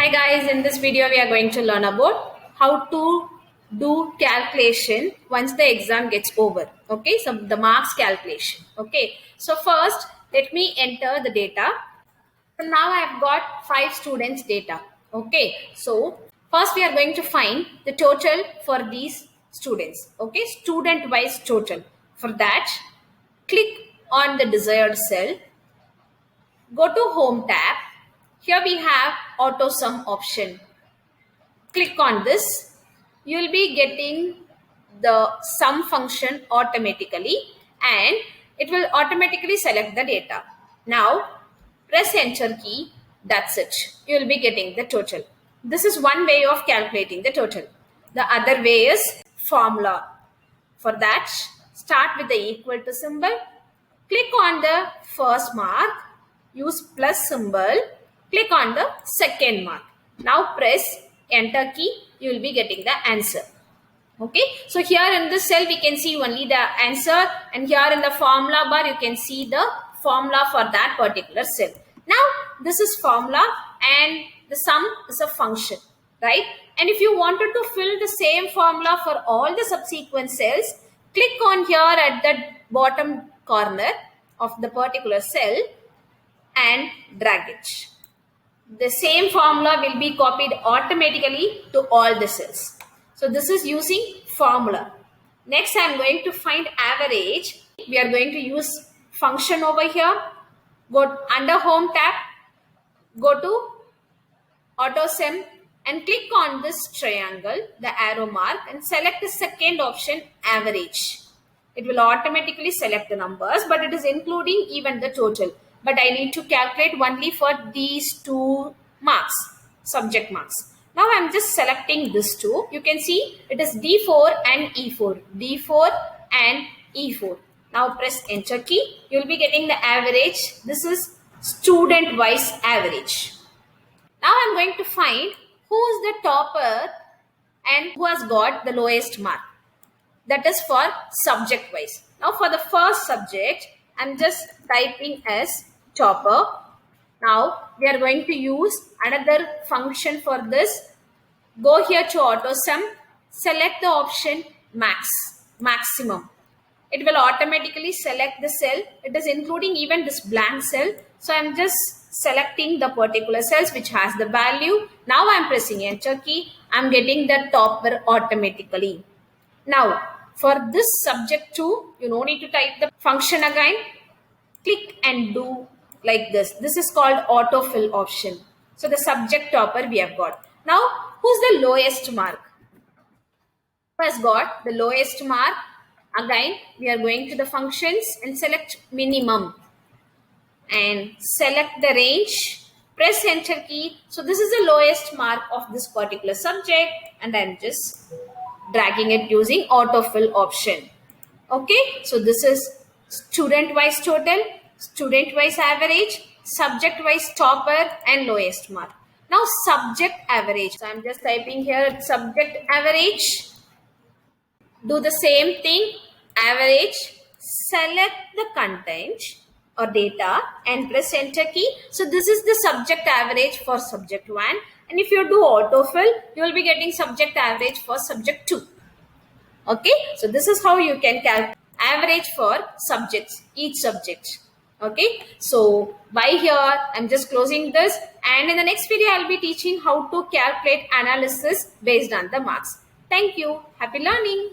Hi guys, in this video we are going to learn about how to do calculation once the exam gets over. Okay, so the marks calculation. Okay, so first let me enter the data. So now I have got 5 students data. Okay, so first we are going to find the total for these students. Okay, student wise total. For that, click on the desired cell. Go to Home tab. Here we have Auto Sum option. Click on this. You will be getting the sum function automatically and it will automatically select the data. Now press enter key. That's it. You will be getting the total. This is one way of calculating the total. The other way is formula. For that, start with the equal to symbol. Click on the first mark. Use plus symbol. Click on the second mark. Now press enter key. You will be getting the answer. Okay. So here in this cell we can see only the answer, and here in the formula bar you can see the formula for that particular cell. Now this is formula and the sum is a function, right? And if you wanted to fill the same formula for all the subsequent cells, click on here at the bottom corner of the particular cell and drag it. The same formula will be copied automatically to all the cells. So this is using formula. Next, I am going to find average. We are going to use function over here. Go under Home tab. Go to Auto Sum and click on this triangle, the arrow mark, and select the second option, average. It will automatically select the numbers, but it is including even the total. But I need to calculate only for these two marks, subject marks. Now I'm just selecting this two. You can see it is D4 and E4. D4 and E4. Now press enter key. You will be getting the average. This is student wise average. Now I'm going to find who is the topper and who has got the lowest mark. That is for subject wise. Now for the first subject, I'm just typing as topper. Now we are going to use another function for this. Go here to Auto Sum, select the option maximum. It will automatically select the cell. It is including even this blank cell. So I'm just selecting the particular cells which has the value. Now I'm pressing enter key. I'm getting the topper automatically. Now for this subject 2, you no need to type the function again. Click and do like this. This is called autofill option. So the subject topper we have got. Now who's the lowest mark? Who has got the lowest mark? Again, we are going to the functions and select minimum and select the range. Press enter key. So this is the lowest mark of this particular subject, and I'm just dragging it using autofill option. Okay, so this is student wise total, student wise average, subject wise topper and lowest mark. Now subject average. So I'm just typing here subject average. Do the same thing, average, select the content or data and press enter key. So this is the subject average for subject 1, and if you do autofill, you will be getting subject average for subject 2. Okay, so this is how you can calculate average for subjects, each subject. Okay, so by here I'm just closing this, and in the next video I'll be teaching how to calculate analysis based on the marks. Thank you. Happy learning.